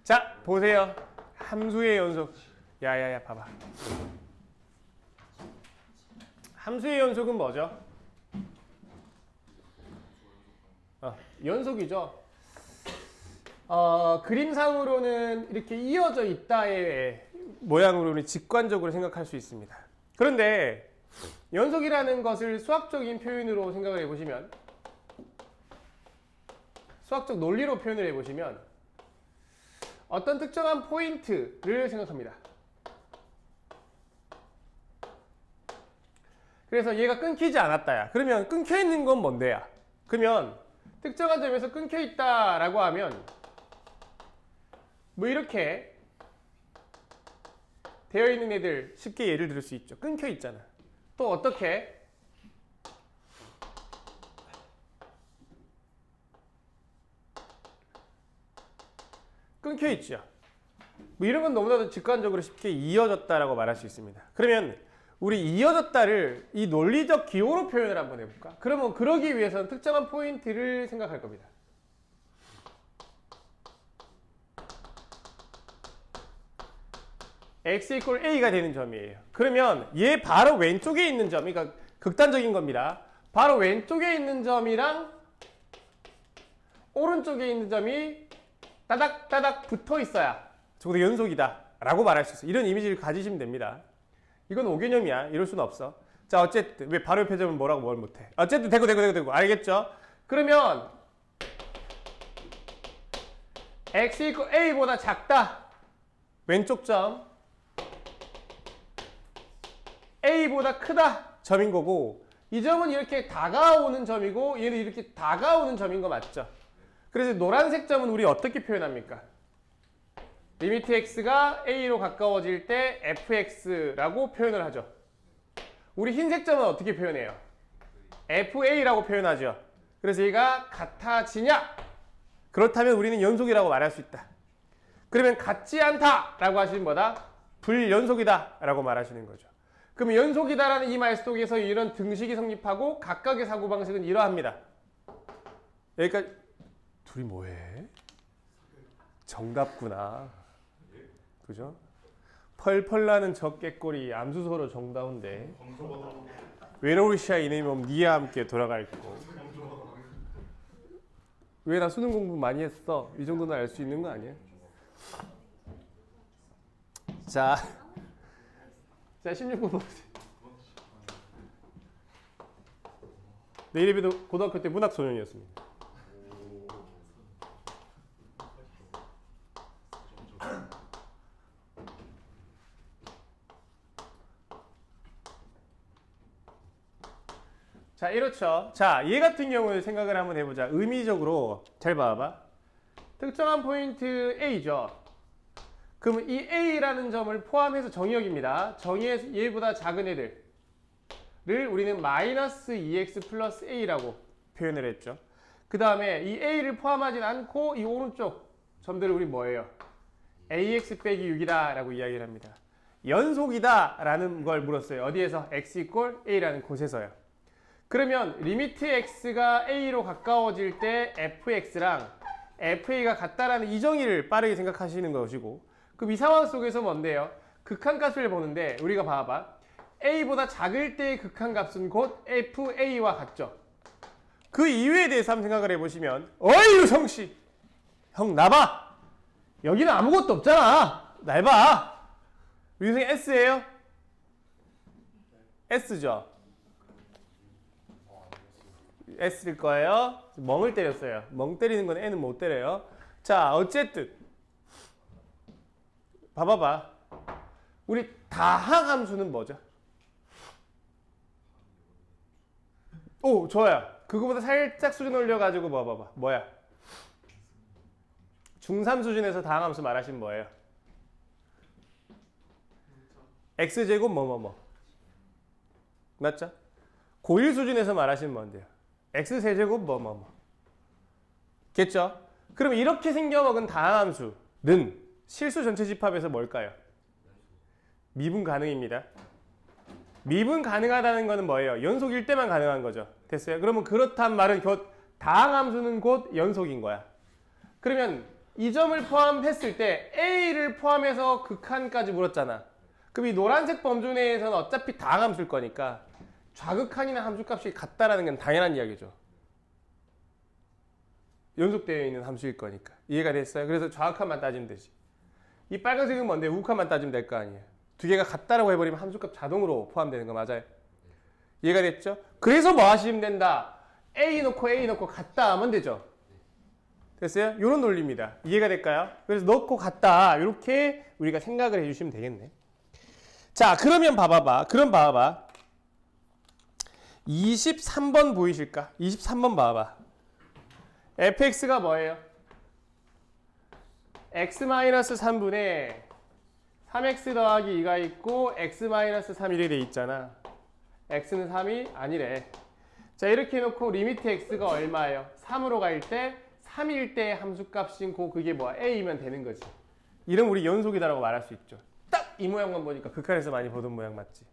자, 보세요. 함수의 연속. 야야야, 봐봐. 함수의 연속은 뭐죠? 연속이죠. 그림상으로는 이렇게 이어져 있다의 모양으로는 직관적으로 생각할 수 있습니다. 그런데 연속이라는 것을 수학적인 표현으로 생각을 해보시면, 수학적 논리로 표현을 해보시면 어떤 특정한 포인트를 생각합니다. 그래서 얘가 끊기지 않았다야. 그러면 끊겨있는 건 뭔데야? 그러면 특정한 점에서 끊겨있다라고 하면 뭐 이렇게 되어 있는 애들 쉽게 예를 들을 수 있죠. 끊겨있잖아. 또 어떻게? 끊겨있죠. 뭐 이런 건 너무나도 직관적으로 쉽게 이어졌다라고 말할 수 있습니다. 그러면 우리 이어졌다를 이 논리적 기호로 표현을 한번 해볼까? 그러면 그러기 위해서는 특정한 포인트를 생각할 겁니다. x = a가 되는 점이에요. 그러면 얘 바로 왼쪽에 있는 점, 그러니까 극단적인 겁니다. 바로 왼쪽에 있는 점이랑 오른쪽에 있는 점이 따닥따닥 붙어 있어야 적어도 연속이다 라고 말할 수 있어요. 이런 이미지를 가지시면 됩니다. 이건 5개념이야. 이럴 수는 없어. 자, 어쨌든 왜 바로 옆에 점은 뭐라고 뭘 못해. 어쨌든 되고 알겠죠? 그러면 x = a보다 작다. 왼쪽 점 a보다 크다 점인 거고, 이 점은 이렇게 다가오는 점이고 얘는 이렇게 다가오는 점인 거 맞죠? 그래서 노란색 점은 우리 어떻게 표현합니까? 리미트 x가 a로 가까워질 때 fx라고 표현을 하죠. 우리 흰색 점은 어떻게 표현해요? fa라고 표현하죠. 그래서 얘가 같아지냐? 그렇다면 우리는 연속이라고 말할 수 있다. 그러면 같지 않다라고 하시는 뭐다? 불연속이다 라고 말하시는 거죠. 그럼 연속이다라는 이 말 속에서 이런 등식이 성립하고 각각의 사고방식은 이러합니다. 여기까지. 둘이 뭐해? 정답구나. 그죠? 펄펄 나는 저 깨꼬리 암수서로 정다운데 외로우시아 이놈이 몸 니와 함께 돌아갈 거. 왜 나 수능 공부 많이 했어? 이 정도는 알 수 있는 거 아니야? 자 16번 보세요. 내일에 비도 고등학교 때 문학 소년이었습니다. 자, 이렇죠. 자, 얘 같은 경우에 생각을 한번 해보자. 의미적으로 잘 봐봐. 특정한 포인트 A죠. 그럼 이 A라는 점을 포함해서 정의역입니다. 정의에서 얘보다 작은 애들을 우리는 마이너스 2x 플러스 A라고 표현을 했죠. 그 다음에 이 A를 포함하진 않고 이 오른쪽 점들을 우리 뭐예요? AX 빼기 6이다 라고 이야기를 합니다. 연속이다 라는 걸 물었어요. 어디에서? x = A라는 곳에서요. 그러면 리미트 x가 a로 가까워질 때 fx랑 fa가 같다라는 이 정의를 빠르게 생각하시는 것이고, 그럼 이 상황 속에서 뭔데요? 극한값을 보는데 우리가 봐봐. a보다 작을 때의 극한값은 곧 fa와 같죠. 그 이유에 대해서 한번 생각을 해보시면, 어이 유성씨! 형 나봐! 여기는 아무것도 없잖아! 날 봐! 유성이 S예요? S죠? S일 거예요. 멍을 때렸어요. 멍 때리는 건 N은 못 때려요. 자, 어쨌든 봐봐봐. 우리 다항함수는 뭐죠? 오, 좋아요. 그거보다 살짝 수준 올려가지고 봐봐봐. 뭐야? 중3 수준에서 다항함수 말하시면 뭐예요? x제곱 뭐뭐뭐. 맞죠? 고1 수준에서 말하시면 뭔데요? x세제곱 뭐뭐뭐. 겠죠? 그럼 이렇게 생겨먹은 다항함수는 실수 전체 집합에서 뭘까요? 미분 가능입니다. 미분 가능하다는 거는 뭐예요? 연속일 때만 가능한 거죠. 됐어요? 그러면 그렇단 말은 곧 다항함수는 곧 연속인 거야. 그러면 이 점을 포함했을 때 A를 포함해서 극한까지 물었잖아. 그럼 이 노란색 범주 내에서는 어차피 다 함수일 거니까 좌극한이나 함수값이 같다라는 건 당연한 이야기죠. 연속되어 있는 함수일 거니까. 이해가 됐어요? 그래서 좌극한만 따지면 되지. 이 빨간색은 뭔데? 우극한만 따지면 될 거 아니에요. 두 개가 같다라고 해버리면 함수값 자동으로 포함되는 거 맞아요? 이해가 됐죠? 그래서 뭐 하시면 된다? A 넣고 같다 하면 되죠. 됐어요? 이런 논리입니다. 이해가 될까요? 그래서 넣고 같다 이렇게 우리가 생각을 해주시면 되겠네. 자, 그러면 봐봐봐. 그럼 봐봐봐. 23번 보이실까? 23번 봐봐. fx가 뭐예요? x-3분의 3x 더하기 2가 있고 x-3이래 돼 있잖아. x는 3이 아니래. 자, 이렇게 해놓고 리미트 x가 얼마예요? 3으로 갈 때 3일 때 함수값인 그게 뭐야? a이면 되는 거지. 이름 우리 연속이다라고 말할 수 있죠. 딱 이 모양만 보니까 극한에서 많이 보던 모양 맞지?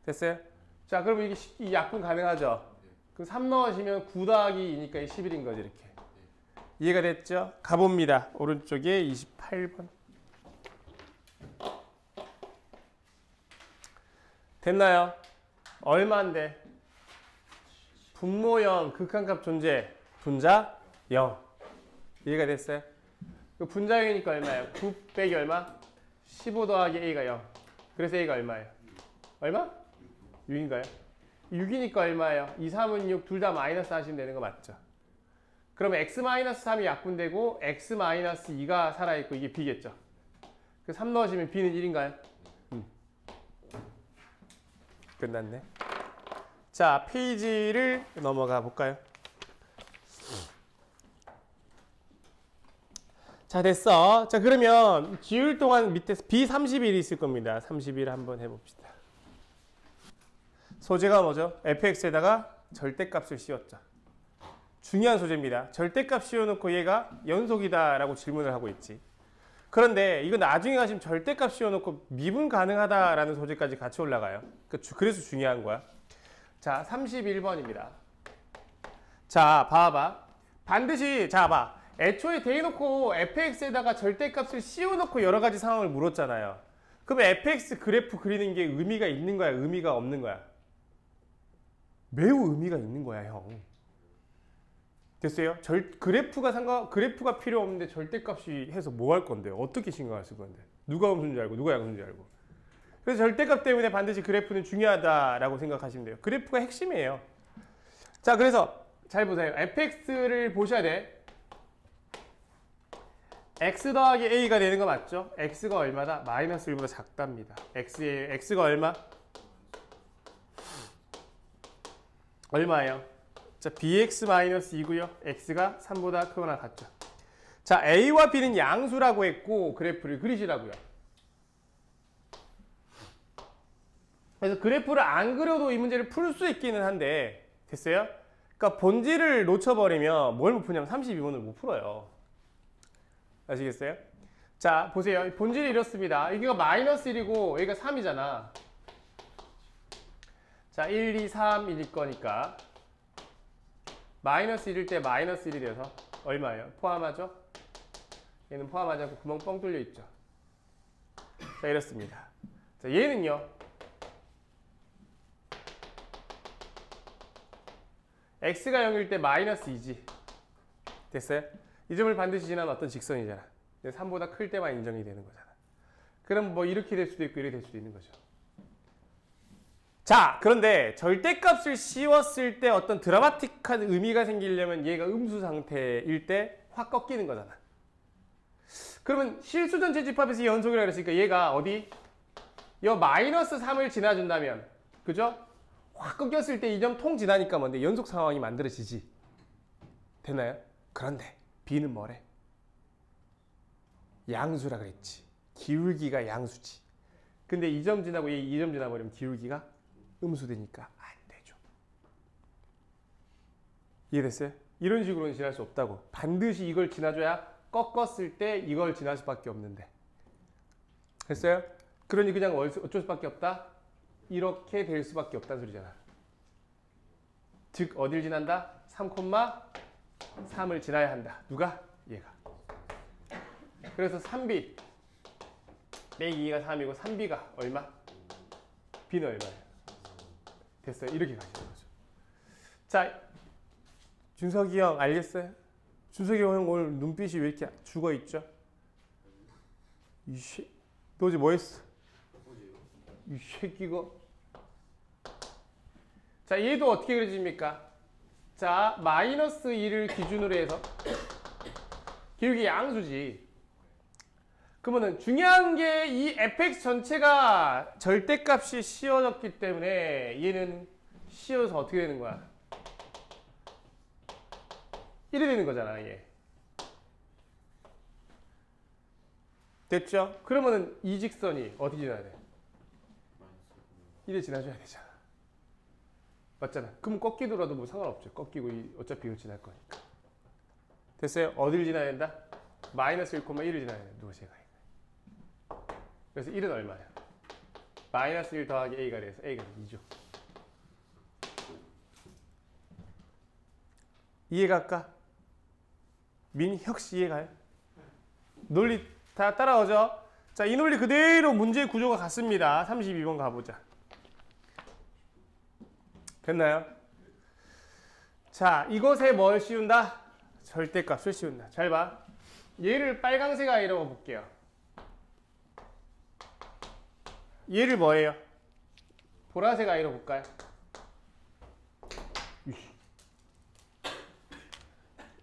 됐어요? 자, 그러면 이게 이 약분 가능하죠? 그럼 3 넣으시면 9 더하기 2니까 11인 거지 이렇게. 이해가 됐죠? 가봅니다. 오른쪽에 28번. 됐나요? 얼마인데? 분모 0, 극한값 존재, 분자 0. 이해가 됐어요? 그 분자 0이니까 얼마예요? 9 빼기 얼마? 15 더하기 a가 0. 그래서 a가 얼마예요? 얼마? 6인가요? 6이니까 얼마예요? 2, 3은 6, 둘 다 마이너스 하시면 되는 거 맞죠? 그러면 x-3이 약분되고 x-2가 살아있고 이게 b겠죠? 그 3 넣으시면 b는 1인가요? 끝났네. 자, 페이지를 넘어가 볼까요? 자, 됐어. 자, 그러면 지울 동안 밑에 B31이 있을 겁니다. 31 한번 해봅시다. 소재가 뭐죠? fx에다가 절대값을 씌웠죠. 중요한 소재입니다. 절대값 씌워놓고 얘가 연속이다라고 질문을 하고 있지. 그런데 이거 나중에 가시면 절대값 씌워놓고 미분 가능하다라는 소재까지 같이 올라가요. 그래서 중요한 거야. 자, 31번입니다. 자, 봐봐. 반드시, 자, 봐. 애초에 대놓고 fx에다가 절대값을 씌워놓고 여러 가지 상황을 물었잖아요. 그럼 fx 그래프 그리는 게 의미가 있는 거야? 의미가 없는 거야? 매우 의미가 있는 거야, 형. 됐어요? 그래프가 필요 없는데 절대값이 해서 뭐 할 건데? 어떻게 신경을 쓸 건데? 누가 음수인 줄 알고, 누가 양수인 줄 알고. 그래서 절대값 때문에 반드시 그래프는 중요하다라고 생각하시면 돼요. 그래프가 핵심이에요. 자, 그래서 잘 보세요. fx를 보셔야 돼. x 더하기 a가 되는 거 맞죠? x가 얼마다? 마이너스 1보다 작답니다. x가 얼마? 얼마예요? 자, bx-2고요. x가 3보다 크거나 같죠. 자, a와 b는 양수라고 했고 그래프를 그리시라고요. 그래서 그래프를 안 그려도 이 문제를 풀 수 있기는 한데, 됐어요? 그러니까 본질을 놓쳐버리면 뭘 못 푸냐면 32번을 못 풀어요. 아시겠어요? 자, 보세요. 본질이 이렇습니다. 여기가 마이너스 1이고 여기가 3이잖아. 자, 1, 2, 3일 거니까 마이너스 1일 때 마이너스 1이 돼서 얼마예요? 포함하죠? 얘는 포함하지 않고 구멍 뻥 뚫려 있죠. 자, 이렇습니다. 자, 얘는요. x가 0일 때 마이너스 2지. 됐어요? 이 점을 반드시 지나면 어떤 직선이잖아. 3보다 클 때만 인정이 되는 거잖아. 그럼 뭐 이렇게 될 수도 있고 이렇게 될 수도 있는 거죠. 자, 그런데 절대값을 씌웠을 때 어떤 드라마틱한 의미가 생기려면 얘가 음수 상태일 때 확 꺾이는 거잖아. 그러면 실수 전체 집합에서 연속이라고 그랬으니까 얘가 어디? 요 마이너스 3을 지나준다면, 그죠? 확 꺾였을 때 이 점 통 지나니까 뭔데? 연속 상황이 만들어지지. 되나요? 그런데 b는 뭐래? 양수라 그랬지. 기울기가 양수지. 근데 이 점 지나고 이 점 지나버리면 기울기가 음수되니까 안 되죠. 이해됐어요? 이런 식으로는 지날 수 없다고. 반드시 이걸 지나줘야 꺾었을 때 이걸 지날 수밖에 없는데. 됐어요? 그러니 그냥 어쩔 수밖에 없다? 이렇게 될 수밖에 없다는 소리잖아. 즉 어딜 지난다? 3,3을 지나야 한다. 누가? 얘가. 그래서 3b 빼기 2가 3이고 3b가 얼마? b는 얼마예요? 됐어요. 이렇게 가시는 거죠. 자, 준석이 형 알겠어요? 준석이 형 오늘 눈빛이 왜 이렇게 죽어있죠? 너 어제 뭐 했어? 이 새끼가. 자, 얘도 어떻게 그려집니까? 자, 마이너스 2를 기준으로 해서 기울기 양수지. 그러면은 중요한 게 이 fx 전체가 절대값이 씌워졌기 때문에 얘는 씌워서 어떻게 되는 거야? 1이 되는 거잖아, 얘. 됐죠? 그러면은 이 직선이 어디 지나야 돼? 1에 지나줘야 되잖아. 맞잖아. 그럼 꺾이더라도 뭐 상관없죠. 꺾이고 어차피 이거 지날 거니까. 됐어요? 어딜 지나야 된다? 마이너스 1,1을 지나야 된다. 누가 제가. 그래서 1은 얼마야? 마이너스 1 더하기 a가 돼서 a가 2죠. 이해갈까? 혹시 이해가요? 논리 다 따라오죠? 자, 이 논리 그대로 문제의 구조가 같습니다. 32번 가보자. 됐나요? 자, 이것에 뭘 씌운다? 절대값을 씌운다. 잘 봐. 얘를 빨강색 아이라고 볼게요. 얘를 뭐예요? 보라색 아이로 볼까요?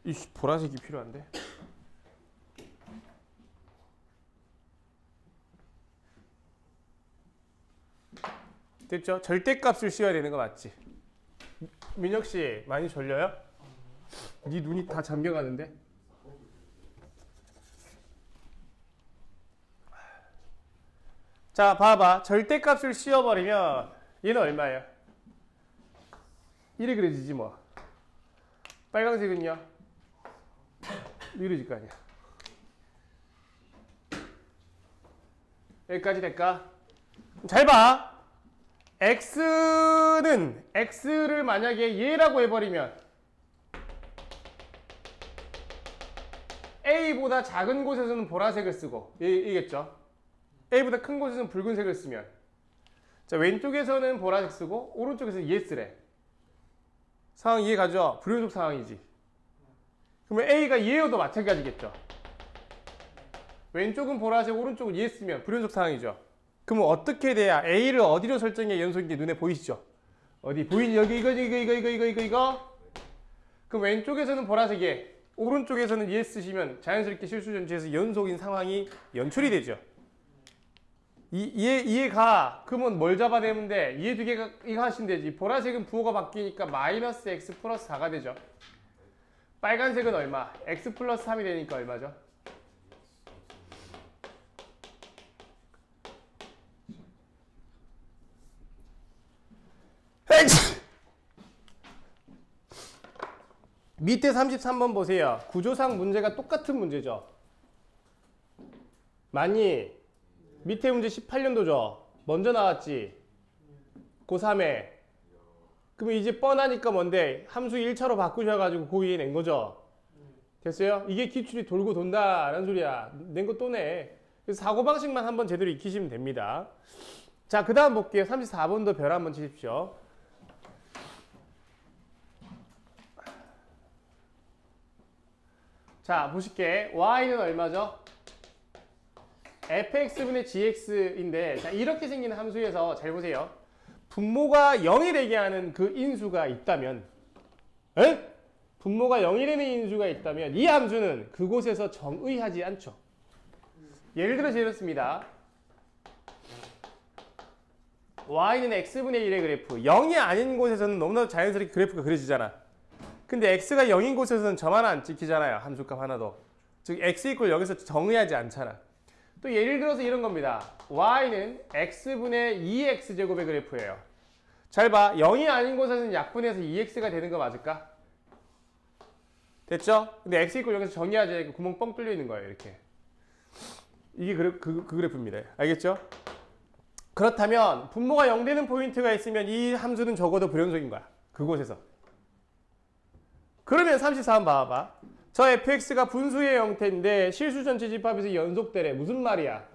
이씨, 보라색이 필요한데? 됐죠? 절대값을 씌워야 되는 거 맞지? 민혁씨 많이 졸려요? 네 눈이 다 잠겨가는데? 자, 봐봐. 절대값을 씌워버리면 얘는 얼마예요? 1이 그려지지 뭐. 빨강색은요? 이러질 거 아니야. 여기까지 될까? 잘 봐. x를 만약에 얘라고 해버리면 a보다 작은 곳에서는 보라색을 쓰고 이겠죠? a보다 큰 곳에서는 붉은색을 쓰면 자, 왼쪽에서는 보라색 쓰고 오른쪽에서는 얘 쓰래. 상황 이해가죠? 불연속 상황이지. 그러면 a가 얘여도 마찬가지겠죠? 왼쪽은 보라색, 오른쪽은 얘 쓰면 불연속 상황이죠? 그러면 어떻게 돼야 a를 어디로 설정해 연속인지 눈에 보이시죠? 어디 보이니? 여기 이거. 그럼 왼쪽에서는 보라색 얘, 오른쪽에서는 얘 쓰시면 자연스럽게 실수전지에서 연속인 상황이 연출이 되죠. 이해가. 그러면 뭘 잡아내면 돼? 이해 두 개가 이거 하시면 되지. 보라색은 부호가 바뀌니까 마이너스 x 플러스 4가 되죠. 빨간색은 얼마? x 플러스 3이 되니까 얼마죠? 밑에 33번 보세요. 구조상 문제가 똑같은 문제죠. 많이 밑에 문제 18년도죠. 먼저 나왔지. 고3에. 그러면 이제 뻔하니까 뭔데? 함수 1차로 바꾸셔가지고 고 2에 낸 거죠. 됐어요? 이게 기출이 돌고 돈다라는 소리야. 낸 거 또 내. 그래서 사고방식만 한번 제대로 익히시면 됩니다. 자, 그 다음 볼게요. 34번도 별 한번 치십시오. 자, 보실게. y는 얼마죠? fx분의 gx인데, 자, 이렇게 생긴 함수에서 잘 보세요. 분모가 0이 되게 하는 그 인수가 있다면, 분모가 0이 되는 인수가 있다면 이 함수는 그곳에서 정의하지 않죠. 예를 들어서 이렇습니다. y는 x분의 1의 그래프. 0이 아닌 곳에서는 너무나도 자연스럽게 그래프가 그려지잖아. 근데 x가 0인 곳에서는 점 하나 안 찍히잖아요. 함수값 하나도. 즉 x 이퀄 여기서 정의하지 않잖아. 또 예를 들어서 이런 겁니다. y는 x분의 2x제곱의 그래프예요. 잘 봐. 0이 아닌 곳에서는 약분해서 2x가 되는 거 맞을까? 됐죠? 근데 x 이퀄 여기서 정의하지 않고 구멍 뻥 뚫려 있는 거예요. 이렇게. 이게 그 그래프입니다. 알겠죠? 그렇다면 분모가 0 되는 포인트가 있으면 이 함수는 적어도 불연속인 거야. 그곳에서. 그러면 34번 봐봐. 저 fx가 분수의 형태인데 실수 전체 집합에서 연속되래. 무슨 말이야?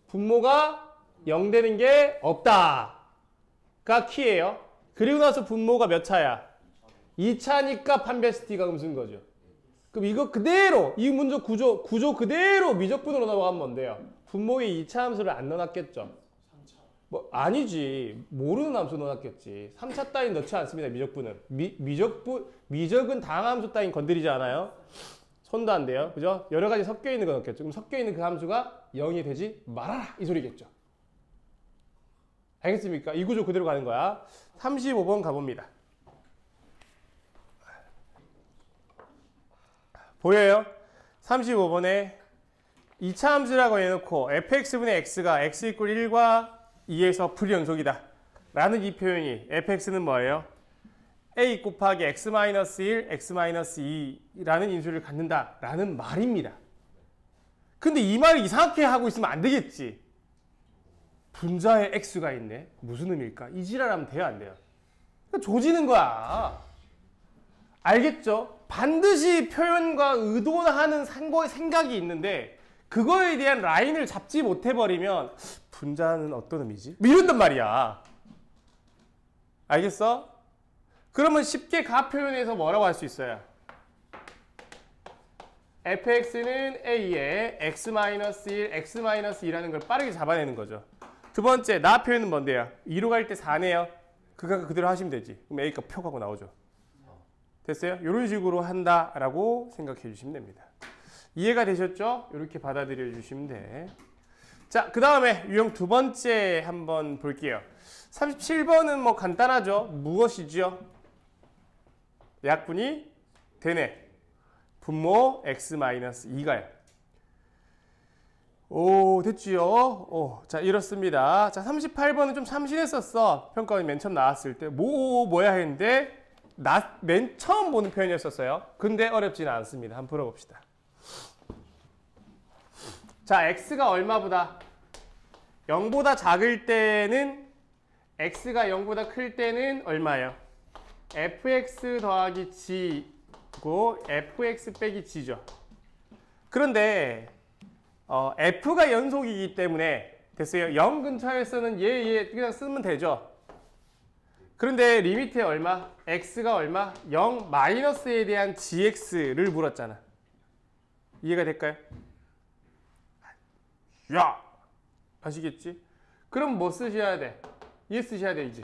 분모가 0 되는 게 없다가 키예요. 그리고 나서 분모가 몇 차야? 2차니까 판별스티가 음수인 거죠. 그럼 이거 그대로 이 문제 구조 그대로 미적분으로 넘어가면 뭔데요? 분모에 2차 함수를 안 넣어놨겠죠? 뭐 아니지. 모르는 함수 넣어놨겠지. 3차 따윈 넣지 않습니다. 미적분은. 미적은 다항함수 따윈 건드리지 않아요. 손도 안 돼요. 그죠? 여러 가지 섞여 있는 거 넣겠죠. 그럼 섞여 있는 그 함수가 0이 되지 말아라. 이 소리겠죠. 알겠습니까? 이 구조 그대로 가는 거야. 35번 가봅니다. 보여요? 35번에 2차 함수라고 해놓고 fx분의 x가 x = 1과 2에서 불연속이다 라는 이 표현이 fx는 뭐예요? a 곱하기 x-1, x-2라는 인수를 갖는다 라는 말입니다. 근데 이 말을 이상하게 하고 있으면 안 되겠지. 분자에 x가 있네. 무슨 의미일까? 이 지랄하면 돼요, 안 돼요? 그러니까 조지는 거야. 알겠죠? 반드시 표현과 의도하는 생각이 있는데 그거에 대한 라인을 잡지 못해버리면 분자는 어떤 의미지? 이런단 말이야. 알겠어? 그러면 쉽게 가 표현해서 뭐라고 할 수 있어요? fx는 a에 x-1, x-2라는 걸 빠르게 잡아내는 거죠. 두 번째, 나 표현은 뭔데요? 2로 갈 때 4네요. 그거 그대로 하시면 되지. 그럼 a가 표가고 나오죠. 됐어요? 이런 식으로 한다라고 생각해 주시면 됩니다. 이해가 되셨죠? 이렇게 받아들여 주시면 돼. 자, 그 다음에 유형 두 번째 한번 볼게요. 37번은 뭐 간단하죠? 무엇이죠? 약분이 되네. 분모 x-2가요. 오, 됐지요? 자, 이렇습니다. 자, 38번은 좀 참신했었어. 평가원이 맨 처음 나왔을 때. 뭐야 했는데, 맨 처음 보는 표현이었었어요. 근데 어렵지는 않습니다. 한번 풀어봅시다. 자, x가 얼마보다? 0보다 작을 때는, x가 0보다 클 때는 얼마예요? fx 더하기 g고 fx 빼기 g죠. 그런데 f가 연속이기 때문에 됐어요. 0 근처에서는 얘 그냥 쓰면 되죠. 그런데 리미트에 얼마? x가 얼마? 0 마이너스에 대한 gx를 물었잖아. 이해가 될까요? 야! 아시겠지? 그럼 뭐 쓰셔야 돼? 얘 쓰셔야 되지.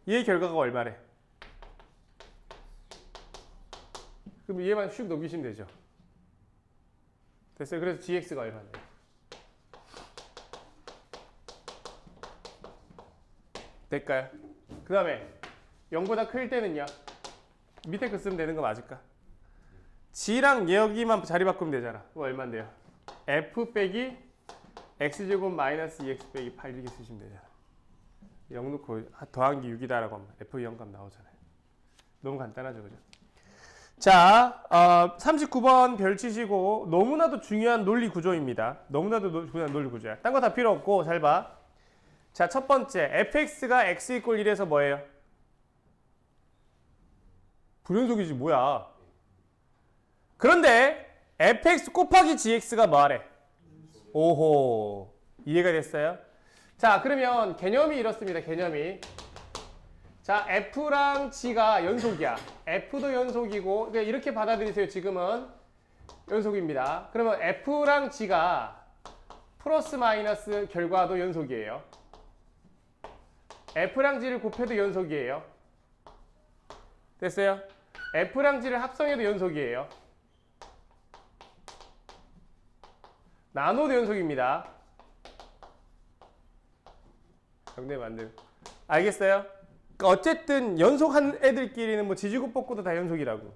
얘의 결과가 얼마래? 그럼 얘만 슉 넘기시면 되죠. 됐어요? 그래서 gx가 얼마네? 될까요? 그 다음에 0보다 클 때는요? 밑에 거 쓰면 되는 거 맞을까? g랑 여기만 자리 바꾸면 되잖아. 그거 얼만데요? f 빼기 x제곱 마이너스 2x 빼기 8 이렇게 쓰시면 되잖아. 0 넣고 더한 게 6이다라고 하면 f 0값 나오잖아요. 너무 간단하죠, 그죠? 자, 39번 별 치시고 너무나도 중요한 논리 구조입니다. 너무나도 중요한 논리 구조야. 딴 거 다 필요 없고 잘 봐. 자, 첫 번째 fx가 x = 1에서 뭐예요? 불연속이지 뭐야. 그런데 fx 곱하기 gx가 뭐하래? 오호, 이해가 됐어요? 자, 그러면 개념이 이렇습니다. 개념이. 자, f랑 g가 연속이야. f도 연속이고, 그러니까 이렇게 받아들이세요. 지금은 연속입니다. 그러면 f랑 g가 플러스 마이너스 결과도 연속이에요. f랑 g를 곱해도 연속이에요. 됐어요? f랑 g를 합성해도 연속이에요. 나눠도 연속입니다. 정답 만들. 알겠어요? 그러니까 어쨌든 연속한 애들끼리는 뭐 지지고 볶고도 다 연속이라고.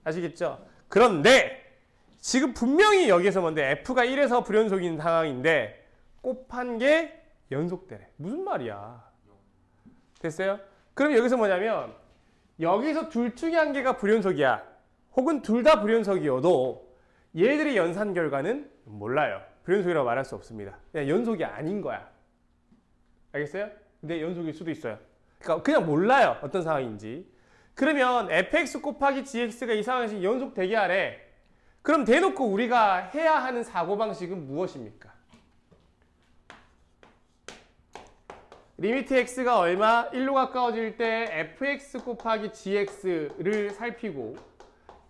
아시겠죠? 그런데 지금 분명히 여기서 뭔데 f가 1에서 불연속인 상황인데 곱한 게 연속되래. 무슨 말이야? 됐어요? 그럼 여기서 뭐냐면 여기서 둘 중에 한 개가 불연속이야. 혹은 둘 다 불연속이어도 얘들의 연산 결과는 몰라요. 불연속이라고 말할 수 없습니다. 그냥 연속이 아닌 거야. 알겠어요? 근데 연속일 수도 있어요. 그러니까 그냥 몰라요. 어떤 상황인지. 그러면 fx 곱하기 gx가 이 상황에서 연속되게 하래. 그럼 대놓고 우리가 해야 하는 사고방식은 무엇입니까? 리미트 x가 얼마? 1로 가까워질 때 fx 곱하기 gx를 살피고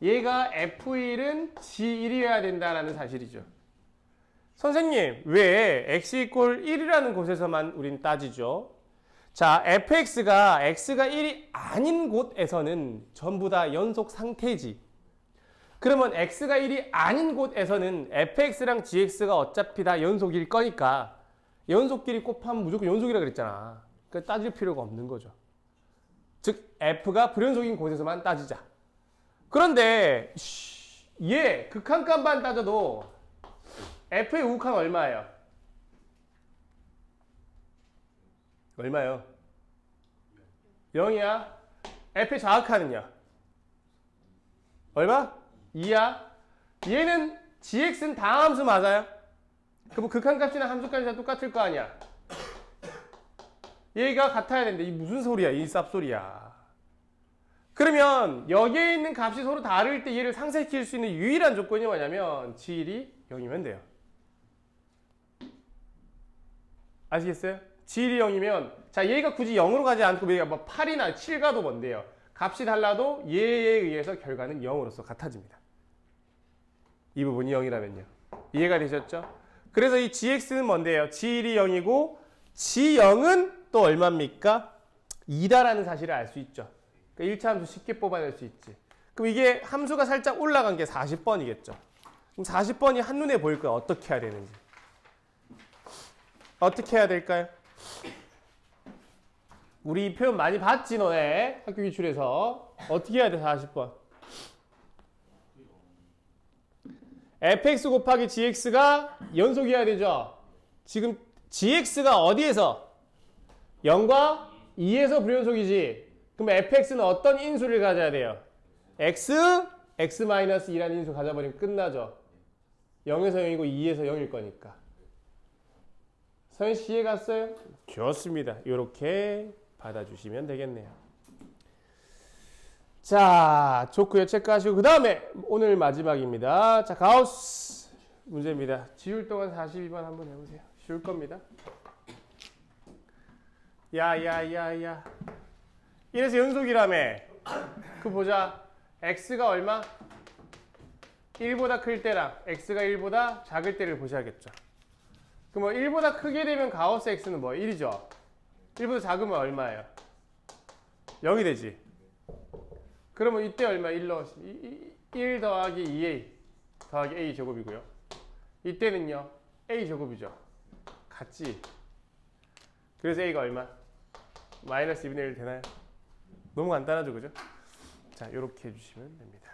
얘가 f1은 g1이어야 된다는 사실이죠. 선생님, 왜 x 이퀄 1이라는 곳에서만 우린 따지죠? 자, fx가 x가 1이 아닌 곳에서는 전부 다 연속 상태지. 그러면 x가 1이 아닌 곳에서는 fx랑 gx가 어차피 다 연속일 거니까 연속끼리 곱하면 무조건 연속이라 그랬잖아. 그러니까 따질 필요가 없는 거죠. 즉 f가 불연속인 곳에서만 따지자. 그런데 얘 극한값만 따져도 f의 우극한 얼마예요? 얼마요? 0이야. f의 좌극한은요? 얼마? 2야. 얘는 gx는 다함수 맞아요? 그럼 극한값이나 함수값이 다 똑같을 거 아니야. 얘가 같아야 되는데 이 무슨 소리야? 이 쌉소리야. 그러면 여기에 있는 값이 서로 다를 때 얘를 상쇄시킬 수 있는 유일한 조건이 뭐냐면 g1이 0이면 돼요. 아시겠어요? g1이 0이면 자 얘가 굳이 0으로 가지 않고 얘가 뭐 8이나 7 가도 뭔데요? 값이 달라도 얘에 의해서 결과는 0으로서 같아집니다. 이 부분이 0이라면요. 이해가 되셨죠? 그래서 이 gx는 뭔데요? g1이 0이고 g0은 또 얼마입니까? 2다라는 사실을 알 수 있죠. 그러니까 1차 함수 쉽게 뽑아낼 수 있지. 그럼 이게 함수가 살짝 올라간 게 40번이겠죠. 그럼 40번이 한눈에 보일 거야. 어떻게 해야 되는지. 어떻게 해야 될까요? 우리 이 표현 많이 봤지 너네? 학교 기출에서. 어떻게 해야 돼 40번? fx 곱하기 gx가 연속이어야 되죠. 지금 gx가 어디에서? 0과 2에서 불연속이지. 그럼 fx는 어떤 인수를 가져야 돼요? x, x-2라는 인수 가져버리면 끝나죠. 0에서 0이고 2에서 0일 거니까. 서현씨 이해 갔어요? 좋습니다. 이렇게 받아주시면 되겠네요. 자, 좋고요. 체크하시고 그 다음에 오늘 마지막입니다. 자, 가우스 문제입니다. 지울 동안 42번 한번 해보세요. 쉬울 겁니다. 야야야야 이래서 연속이라며. 그 보자. x가 얼마? 1보다 클 때랑 x가 1보다 작을 때를 보셔야겠죠. 그럼 뭐 1보다 크게 되면 가우스 x는 뭐 1이죠. 1보다 작으면 얼마예요? 0이 되지. 그러면 이때 얼마? 1 더하기 2a 더하기 a 제곱이고요. 이때는요. a 제곱이죠. 같지. 그래서 a가 얼마? 마이너스 2분의 1 되나요? 너무 간단하죠, 그죠? 자, 이렇게 해주시면 됩니다.